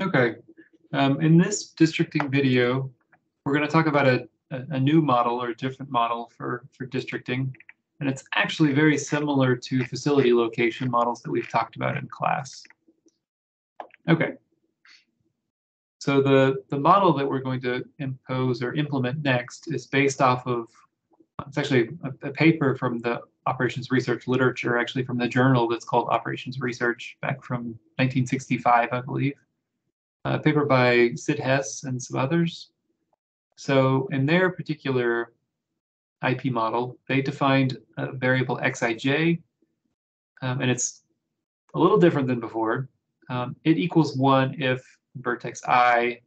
Okay, in this districting video, we're going to talk about a new model or a different model for districting. And it's actually very similar to facility location models that we've talked about in class. Okay, so the model that we're going to impose or implement next is based off of, it's actually a paper from the operations research literature, actually from the journal that's called Operations Research back from 1965, I believe. A paper by Sid Hess and some others. So in their particular IP model, they defined a variable xij, and it's a little different than before. It equals 1 if vertex I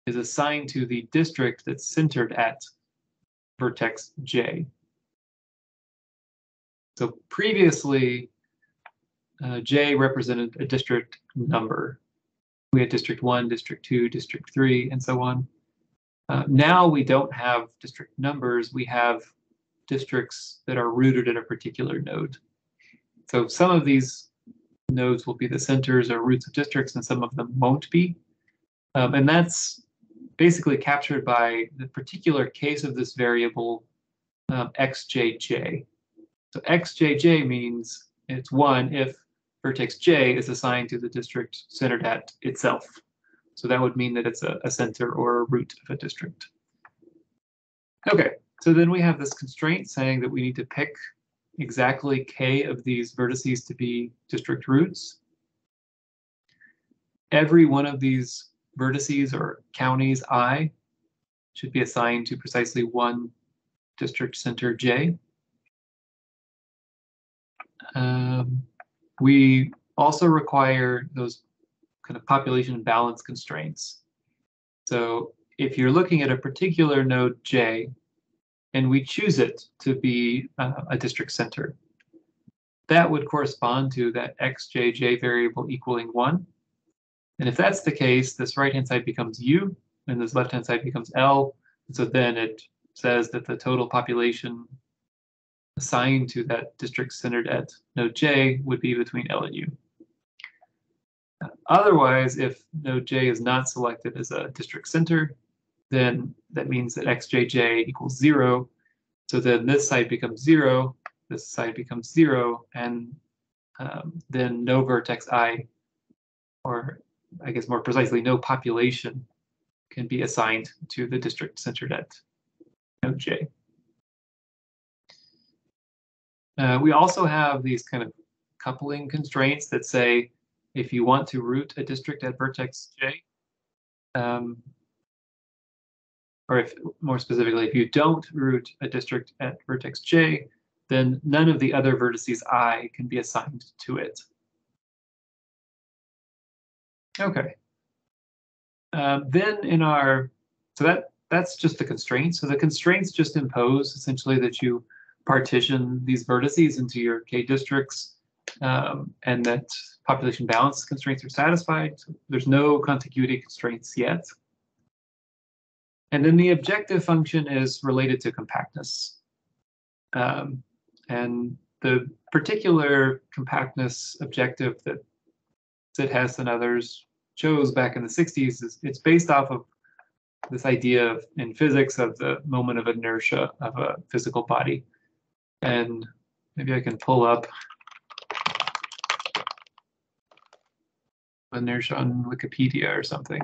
is assigned to the district that's centered at vertex j. So previously, j represented a district number. We had district 1, district 2, district 3, and so on. Now we don't have district numbers, we have districts that are rooted in a particular node. So some of these nodes will be the centers or roots of districts, and some of them won't be. And that's basically captured by the particular case of this variable, xjj. So xjj means it's 1 if vertex j is assigned to the district centered at itself. So that would mean that it's a center or a root of a district. Okay, so then we have this constraint saying that we need to pick exactly k of these vertices to be district roots. Every one of these vertices or counties I should be assigned to precisely one district center j. We also require those kind of population balance constraints. So if you're looking at a particular node j, and we choose it to be a district center, that would correspond to that xjj variable equaling 1. And if that's the case, this right-hand side becomes u, and this left-hand side becomes l. And so then it says that the total population assigned to that district centered at node j would be between l and u. Otherwise, if node j is not selected as a district center, then that means that xjj equals 0. So then this side becomes 0, this side becomes 0, and then no vertex I, or I guess more precisely, no population can be assigned to the district centered at node j. We also have these kind of coupling constraints that say if you want to root a district at vertex j, or if more specifically, if you don't root a district at vertex j, then none of the other vertices I can be assigned to it. Okay. Then in our, so that's just the constraints. So the constraints just impose essentially that you partition these vertices into your k districts, and that population balance constraints are satisfied. So there's no contiguity constraints yet. And then the objective function is related to compactness. And the particular compactness objective that Sid Hess and others chose back in the 60s it's based off of this idea of, in physics, of the moment of inertia of a physical body. And maybe I can pull up inertia on Wikipedia or something.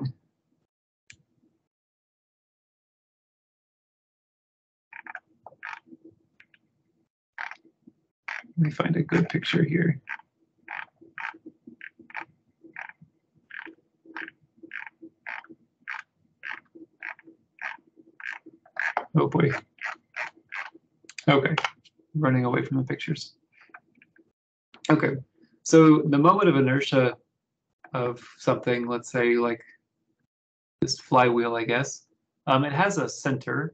Let me find a good picture here. Oh boy. Okay, running away from the pictures. Okay, so the moment of inertia of something, let's say like this flywheel, I guess, it has a center,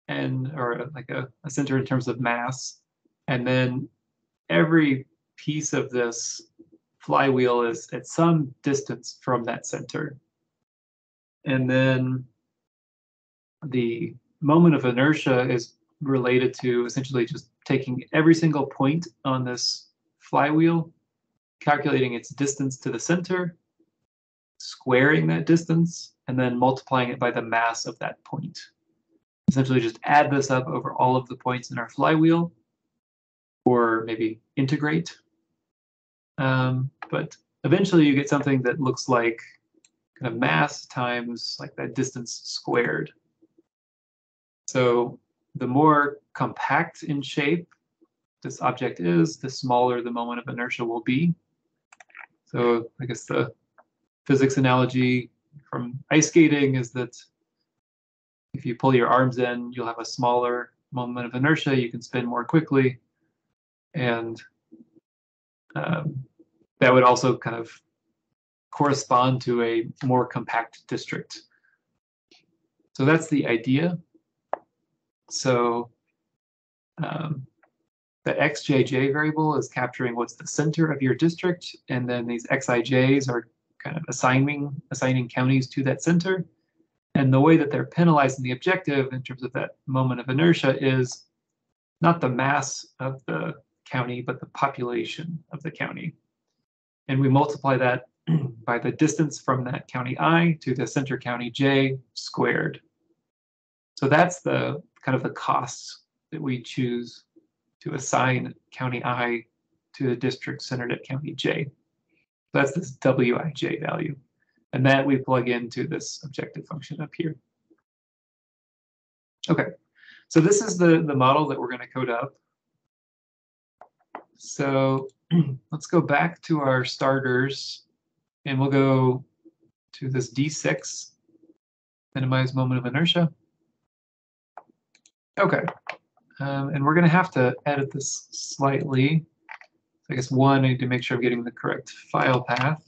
or like a center in terms of mass, and then every piece of this flywheel is at some distance from that center. And then the moment of inertia is related to essentially just taking every single point on this flywheel, calculating its distance to the center, squaring that distance and then multiplying it by the mass of that point. Essentially just add this up over all of the points in our flywheel, or maybe integrate. But eventually you get something that looks like kind of mass times like that distance squared. So the more compact in shape this object is, the smaller the moment of inertia will be. So I guess the physics analogy from ice skating is that if you pull your arms in, you'll have a smaller moment of inertia, you can spin more quickly, and that would also kind of correspond to a more compact district. So that's the idea. So the xjj variable is capturing what's the center of your district, and then these xij's are kind of assigning counties to that center. And the way that they're penalizing the objective in terms of that moment of inertia is not the mass of the county, but the population of the county. And we multiply that by the distance from that county I to the center county j squared. So that's the kind of the costs that we choose to assign county I to the district centered at county j. So that's this wij value. And that we plug into this objective function up here. Okay, so this is the model that we're going to code up. So let's go back to our starters, and we'll go to this D6, minimize moment of inertia. Okay, and we're going to have to edit this slightly. I guess one, I need to make sure I'm getting the correct file path.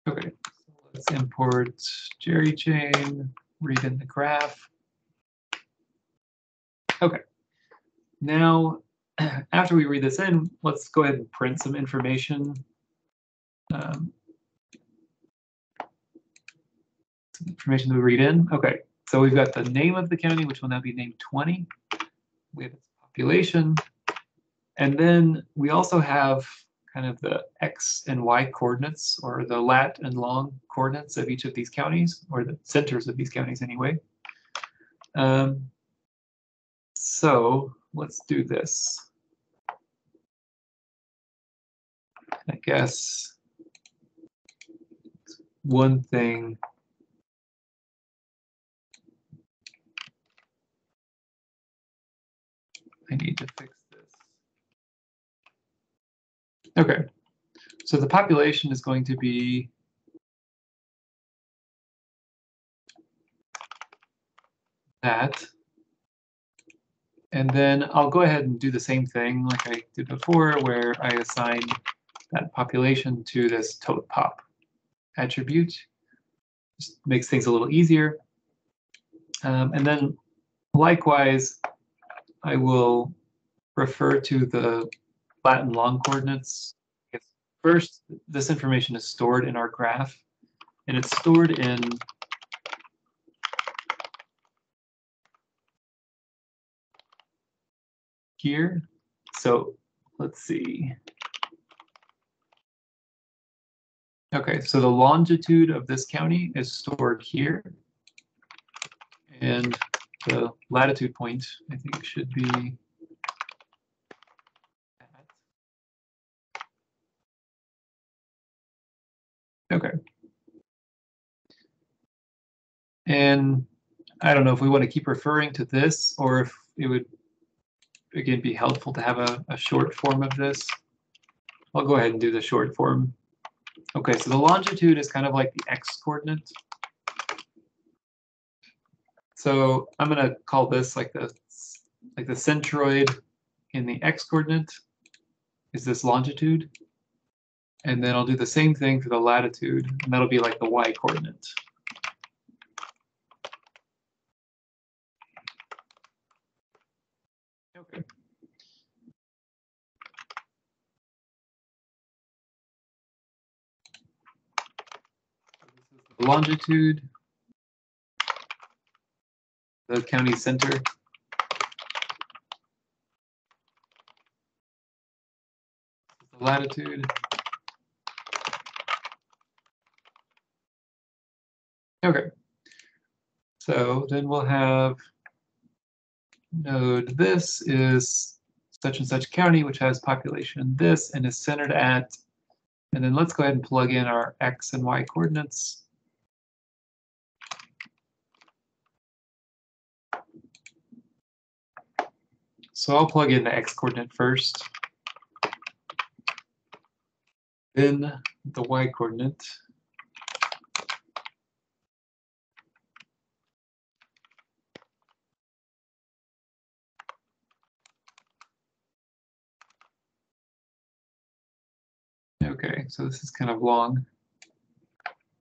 Okay, let's import Jerry chain, read in the graph. Okay, now after we read this in, let's go ahead and print some information. Some information that we read in. Okay, so we've got the name of the county, which will now be named 20. We have its population. And then we also have kind of the x and y coordinates, or the lat and long coordinates of each of these counties, or the centers of these counties anyway. So let's do this. I guess one thing I need to fix this. Okay, so the population is going to be that. And then I'll go ahead and do the same thing like I did before, where I assign that population to this totpop attribute. Just makes things a little easier. And then likewise, I will refer to the lat and long coordinates. First, this information is stored in our graph, and it's stored in here. So let's see. Okay, so the longitude of this county is stored here. And the latitude point, I think, should be that. Okay. And I don't know if we want to keep referring to this, or if it would, again, be helpful to have a short form of this. I'll go ahead and do the short form. Okay, so the longitude is kind of like the x coordinate. So I'm going to call this like the centroid in the x coordinate is this longitude. And then I'll do the same thing for the latitude, and that'll be like the y coordinate. Okay. The longitude, the county center. The latitude. Okay. So then we'll have node this is such and such county, which has population this and is centered at, and then let's go ahead and plug in our X and Y coordinates. So I'll plug in the X coordinate first, then the Y coordinate. Okay, so this is kind of long,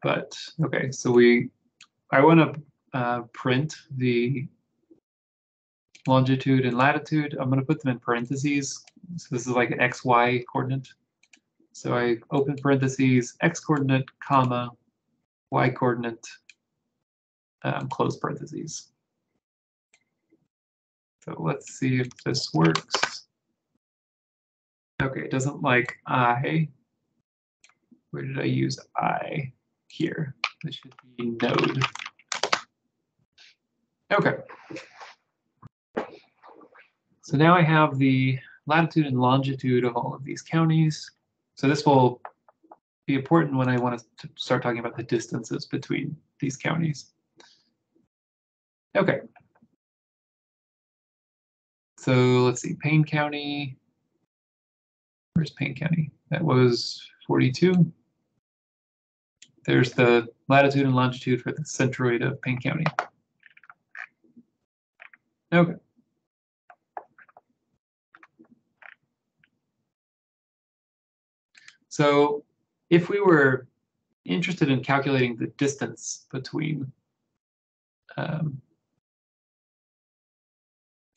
but okay, so I want to print the longitude and latitude. I'm going to put them in parentheses. So this is like an XY coordinate. So I open parentheses, X coordinate, comma, Y coordinate, close parentheses. So let's see if this works. Okay, it doesn't like I. Where did I use I? Here. This should be node. Okay. So now I have the latitude and longitude of all of these counties. So this will be important when I want to start talking about the distances between these counties. Okay. So let's see, Payne County. Where's Payne County? That was 42. There's the latitude and longitude for the centroid of Payne County. Okay. So if we were interested in calculating the distance between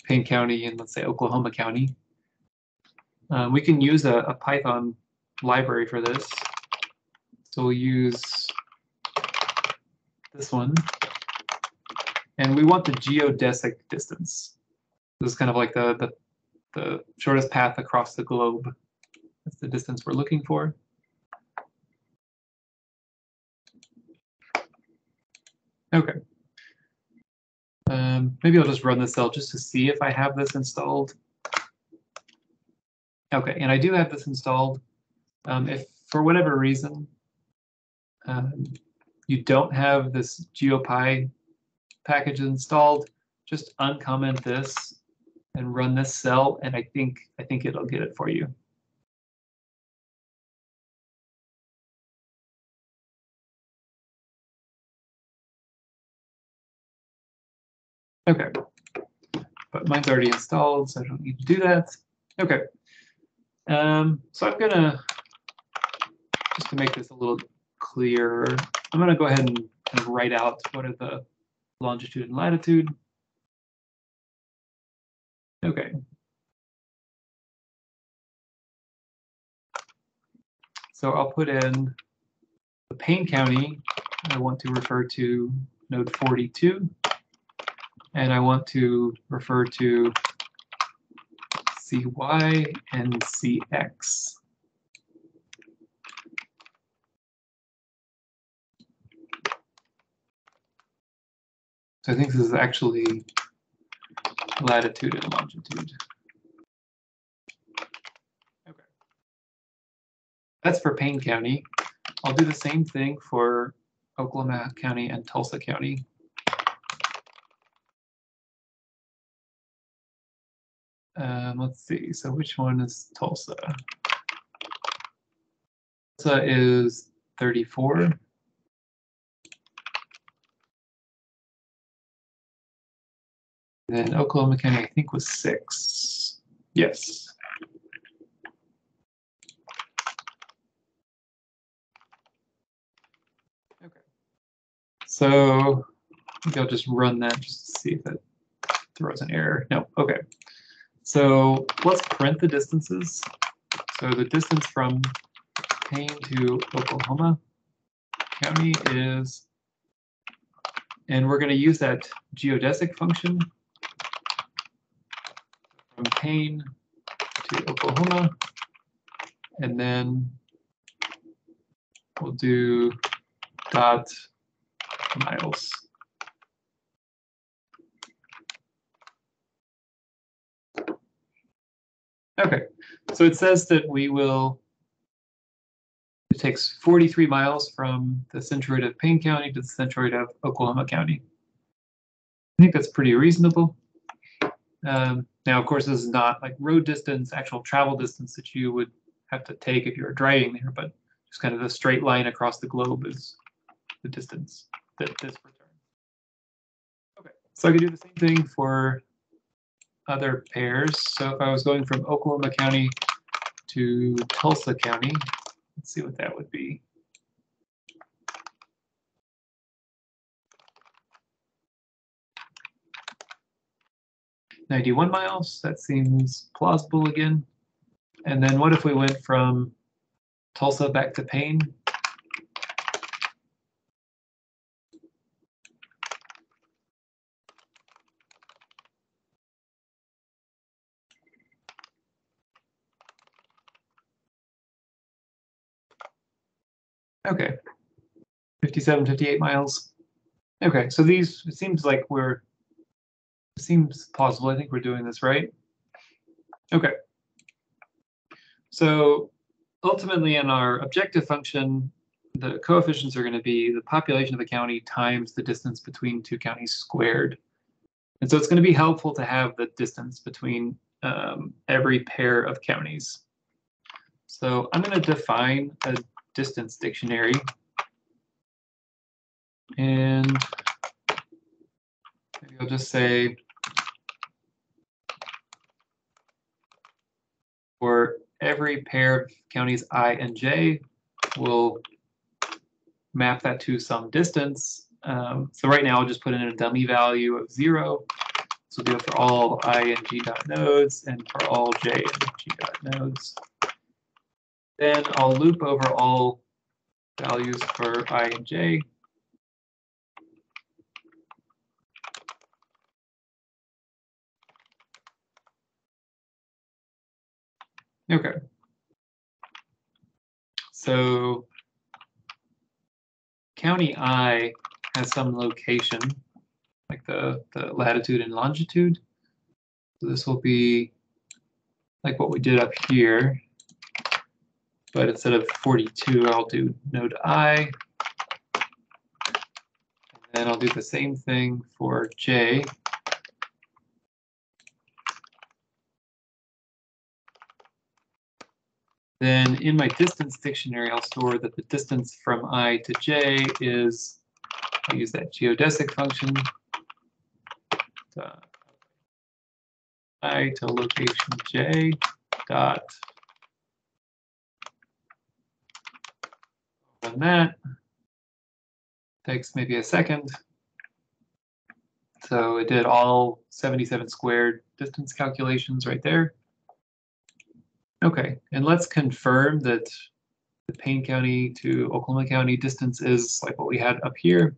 Payne County and, let's say, Oklahoma County, we can use a Python library for this. So we'll use this one. And we want the geodesic distance. This is kind of like the shortest path across the globe. That's the distance we're looking for. Okay. Maybe I'll just run this cell just to see if I have this installed. Okay, and I do have this installed. If for whatever reason you don't have this GeoPy package installed, just uncomment this and run this cell, and I think it'll get it for you. Okay, but mine's already installed, so I don't need to do that. Okay, so I'm gonna, just to make this a little clearer, I'm gonna go ahead and kind of write out what are the longitude and latitude. Okay. So I'll put in the Payne County. I want to refer to node 42, and I want to refer to CY and CX. So I think this is actually latitude and longitude. Okay. That's for Payne County. I'll do the same thing for Oklahoma County and Tulsa County. Let's see, so which one is Tulsa? Tulsa is 34. And Oklahoma County, I think, was 6. Yes. Okay. So I think I'll just run that just to see if it throws an error. No, okay. So let's print the distances. So the distance from Payne to Oklahoma County is, and we're going to use that geodesic function from Payne to Oklahoma, and then we'll do dot miles. Okay, so it says that it takes 43 miles from the centroid of Payne County to the centroid of Oklahoma County. I think that's pretty reasonable. Now, of course, this is not like road distance, actual travel distance that you would have to take if you were driving there, but just kind of a straight line across the globe is the distance that this returns. Okay, so I could do the same thing for other pairs. So if I was going from Oklahoma County to Tulsa County, let's see what that would be. $91 miles, that seems plausible again. And then what if we went from Tulsa back to Payne? Okay, 57, 58 miles. Okay, so these, it seems like it seems plausible. I think we're doing this right. Okay. So ultimately in our objective function, the coefficients are going to be the population of the county times the distance between two counties squared. And so it's going to be helpful to have the distance between every pair of counties. So I'm going to define a distance dictionary. And maybe I'll just say for every pair of counties I and j, we'll map that to some distance. So right now I'll just put in a dummy value of 0. This will be for all I and g dot nodes and for all j and g dot nodes. Then I'll loop over all values for I and j. Okay. So county I has some location, like the latitude and longitude. So this will be like what we did up here, but instead of 42, I'll do node I. And then I'll do the same thing for j. Then in my distance dictionary, I'll store that the distance from I to j is, I'll use that geodesic function, I to location j dot, run that, takes maybe a second. So it did all 77 squared distance calculations right there. Okay, and let's confirm that the Payne County to Oklahoma County distance is like what we had up here.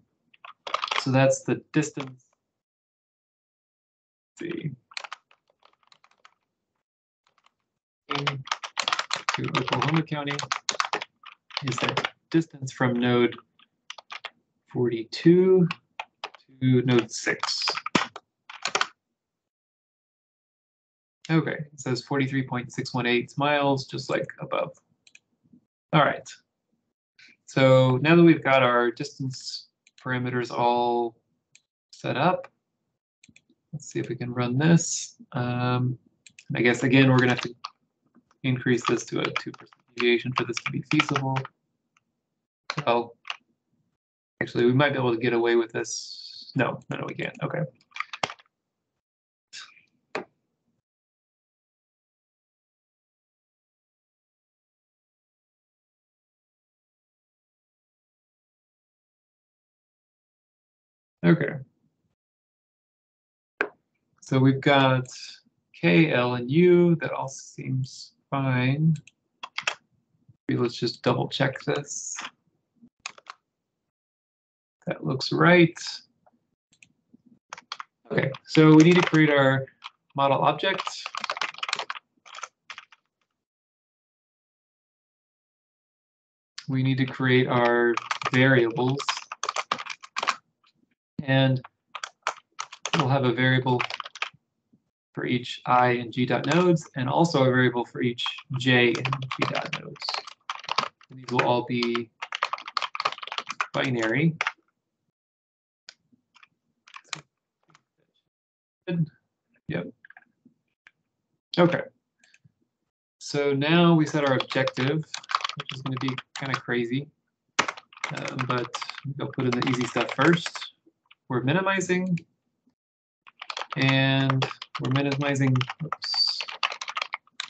So that's the distance. Let's see. To Oklahoma County is that distance from node 42 to node 6. Okay, it says 43.618 miles, just like above. All right. So now that we've got our distance parameters all set up, let's see if we can run this. And I guess, again, we're going to have to increase this to a 2% deviation for this to be feasible. Well, actually, we might be able to get away with this. No, we can't. Okay. Okay. So we've got K, L, and U. That all seems fine. Maybe let's just double check this. That looks right. Okay, so we need to create our model object. We need to create our variables. And we'll have a variable for each I and G dot nodes, and also a variable for each J and G dot nodes. And these will all be binary. Yep. Okay. So now we set our objective, which is going to be kind of crazy, but I'll put in the easy stuff first. We're minimizing, and we're minimizing,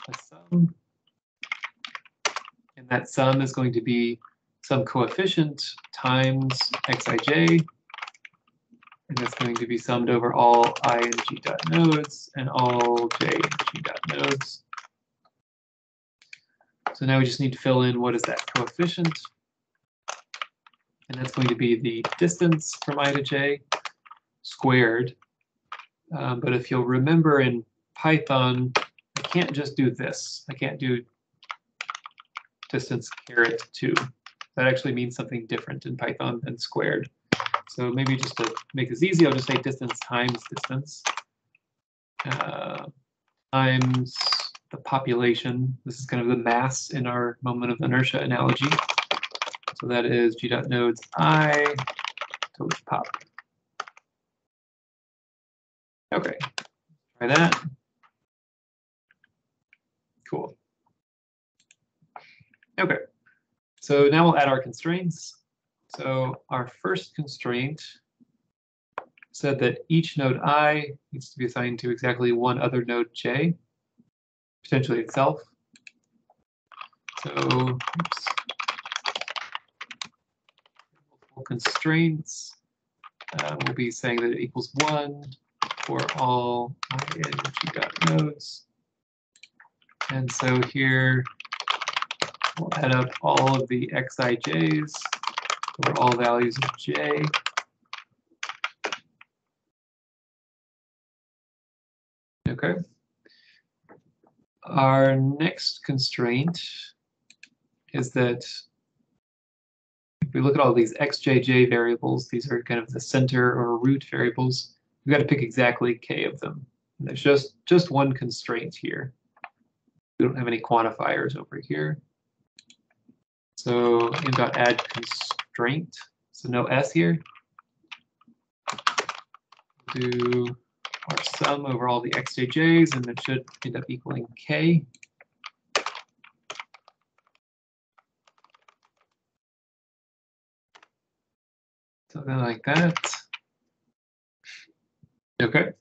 a sum, and that sum is going to be some coefficient times xij, and that's going to be summed over all I and G dot nodes and all J and G dot nodes. So now we just need to fill in what is that coefficient, and that's going to be the distance from I to J squared. But if you'll remember in Python, I can't just do this. I can't do distance caret 2. That actually means something different in Python than squared. So maybe just to make this easy, I'll just say distance times distance times the population. This is kind of the mass in our moment of inertia analogy. So that is G dot nodes I total pop. Okay, try that. Cool. Okay, so now we'll add our constraints. So our first constraint said that each node I needs to be assigned to exactly one other node J, potentially itself. So, oops. Multiple constraints. We'll be saying that it equals 1 for all I and G dot nodes. And so here we'll add up all of the xij's for all values of J. Okay. Our next constraint is that if we look at all these xjj variables, these are kind of the center or root variables. We've got to pick exactly k of them. And there's just one constraint here. We don't have any quantifiers over here. So in.add constraint. So no s here. Do our sum over all the xjj's, and it should end up equaling k. Something like that. Okay.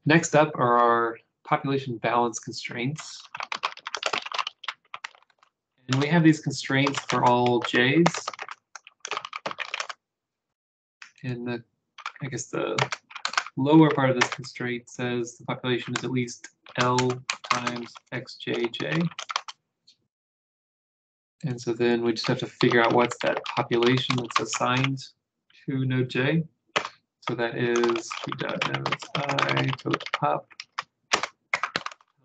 Next up are our population balance constraints. And we have these constraints for all j's. And I guess the lower part of this constraint says the population is at least L times xjj. And so then we just have to figure out what's that population that's assigned to node J. So that is G dot nodes I total pop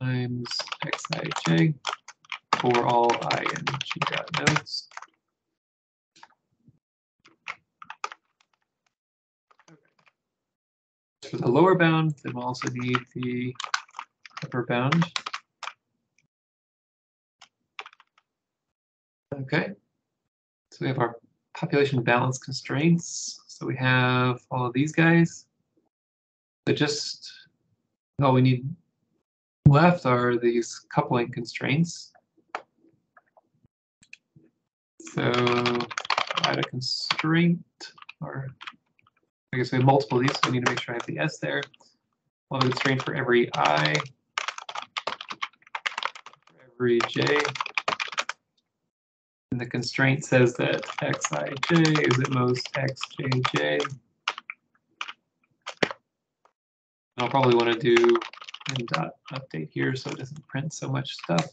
times xij for all I and G dot nodes. Okay. For the lower bound, then we'll also need the upper bound. Okay, so we have our population balance constraints. So we have all of these guys. So just all we need left are these coupling constraints. So add a constraint, or I guess we have multiple of these, so we need to make sure I have the S there. We'll have a constraint for every I, for every J. And the constraint says that xij is at most xjj. I'll probably want to do in update here so it doesn't print so much stuff.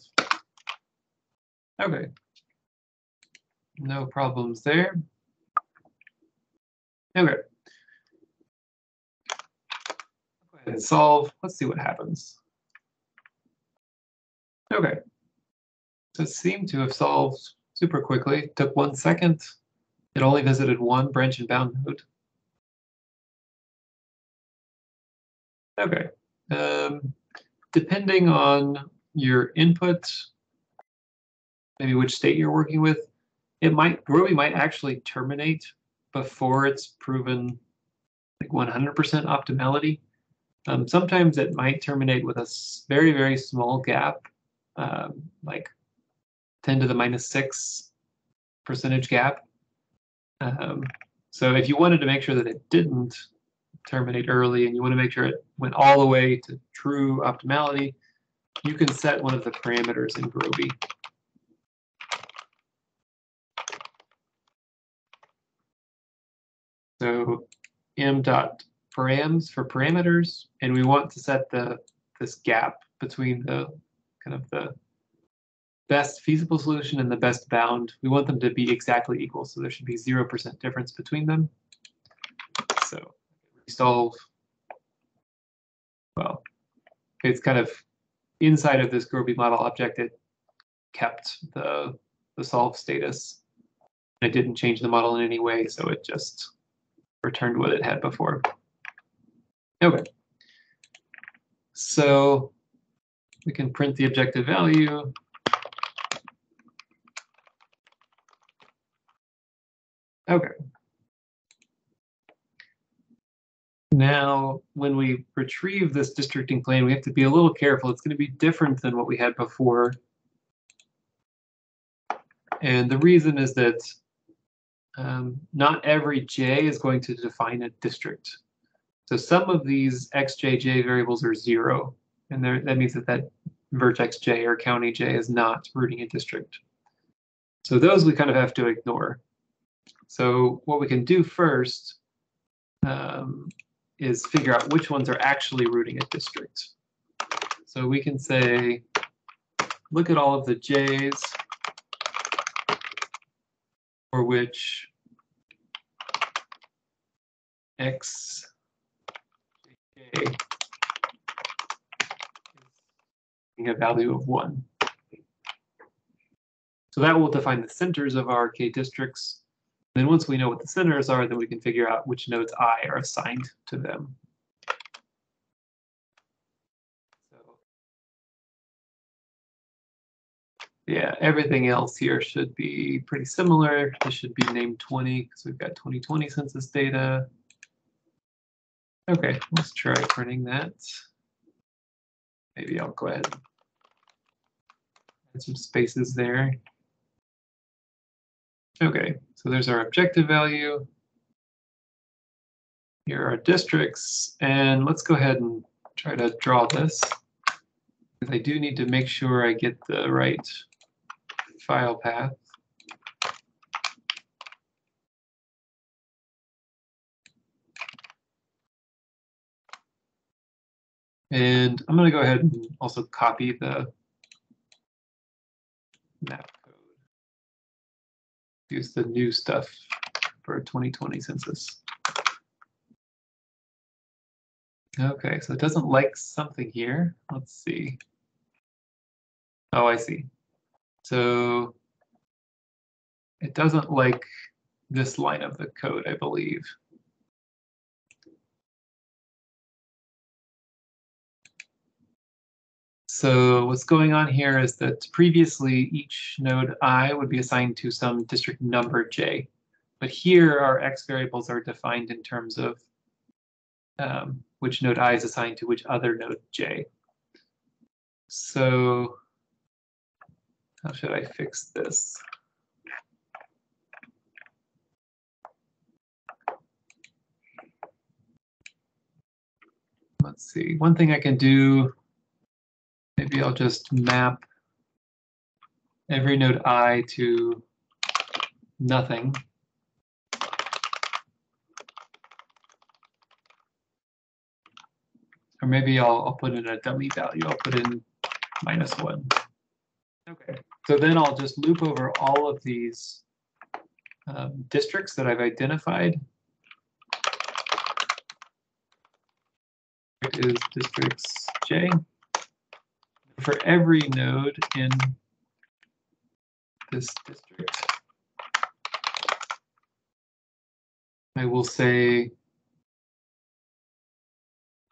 Okay. No problems there. Okay. Go ahead and solve. Let's see what happens. Okay. So it seemed to have solved super quickly. It took 1 second. It only visited one branch and bound node. Okay. Depending on your input, maybe which state you're working with, Groby might actually terminate before it's proven like 100% optimality. Sometimes it might terminate with a very, very small gap, like 10 to the minus 6 percentage gap. So if you wanted to make sure that it didn't terminate early and you want to make sure it went all the way to true optimality, you can set one of the parameters in Groby. So m.params for parameters, and we want to set this gap between the kind of the best feasible solution and the best bound. We want them to be exactly equal, so there should be 0% difference between them. So resolve, well, it's kind of inside of this Groby model object, it kept the solve status. It didn't change the model in any way, so it just returned what it had before. Okay. So we can print the objective value. Okay. Now, when we retrieve this districting plane, we have to be a little careful. It's going to be different than what we had before. And the reason is that not every j is going to define a district. So some of these xjj variables are 0, and that means that vertex j or county j is not rooting a district. So those we kind of have to ignore. So what we can do first is figure out which ones are actually rooting a district. So we can say, look at all of the j's for which x j is a value of 1. So that will define the centers of our k districts. Then once we know what the centers are, then we can figure out which nodes I are assigned to them. So yeah, everything else here should be pretty similar. This should be named 20 because we've got 2020 census data. Okay, let's try printing that. Maybe I'll go ahead and add some spaces there. Okay, so there's our objective value. Here are districts, and let's go ahead and try to draw this, because I do need to make sure I get the right file path. And I'm going to go ahead and also copy the map code. Use the new stuff for 2020 census. Okay, so it doesn't like something here. Let's see. Oh, I see. So it doesn't like this line of the code, I believe. So what's going on here is that previously each node I would be assigned to some district number j. But here our x variables are defined in terms of which node I is assigned to which other node j. So how should I fix this? Let's see, one thing I can do, maybe I'll just map every node I to nothing. Or maybe I'll put in a dummy value. I'll put in -1. Okay, so then I'll just loop over all of these districts that I've identified. It is districts j. For every node in this district, I will say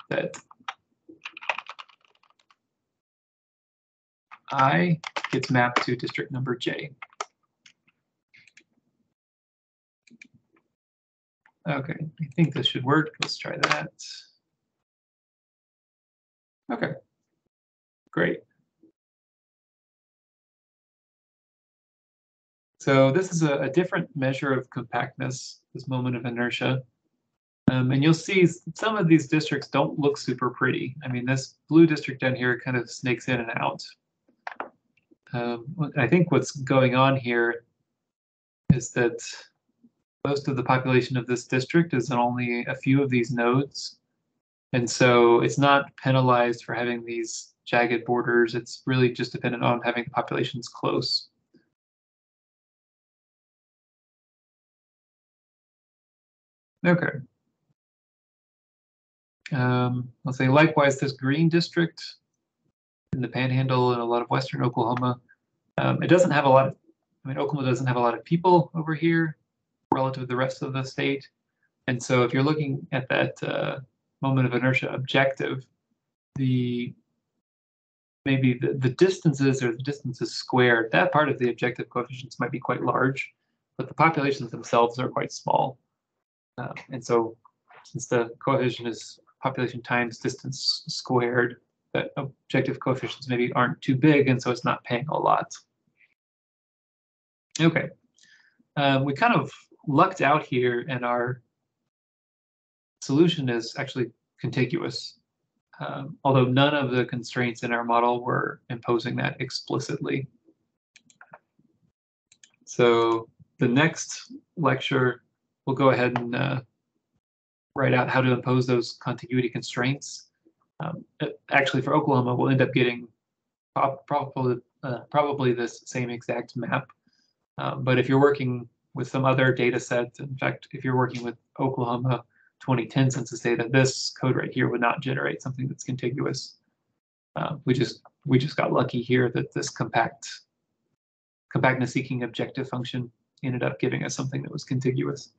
that I gets mapped to district number J. Okay, I think this should work. Let's try that. Okay, great. So this is a different measure of compactness, this moment of inertia. And you'll see some of these districts don't look super pretty. I mean, this blue district down here kind of snakes in and out. I think what's going on here is that most of the population of this district is on only a few of these nodes. And so it's not penalized for having these jagged borders. It's really just dependent on having the populations close. Okay. I'll say likewise, this green district in the Panhandle and a lot of Western Oklahoma, it doesn't have a lot of, I mean, Oklahoma doesn't have a lot of people over here relative to the rest of the state. And so if you're looking at that moment of inertia objective, maybe the distances or the distances squared, that part of the objective coefficients might be quite large, but the populations themselves are quite small. And so since the coefficient is population times distance squared, that objective coefficients maybe aren't too big, and so it's not paying a lot. Okay, we kind of lucked out here, and our solution is actually contiguous, although none of the constraints in our model were imposing that explicitly. So the next lecture, we'll go ahead and write out how to impose those contiguity constraints. Actually, for Oklahoma, we'll end up getting probably this same exact map. But if you're working with some other data set, in fact, if you're working with Oklahoma 2010 census data, this code right here would not generate something that's contiguous. We just got lucky here that this compactness seeking objective function ended up giving us something that was contiguous.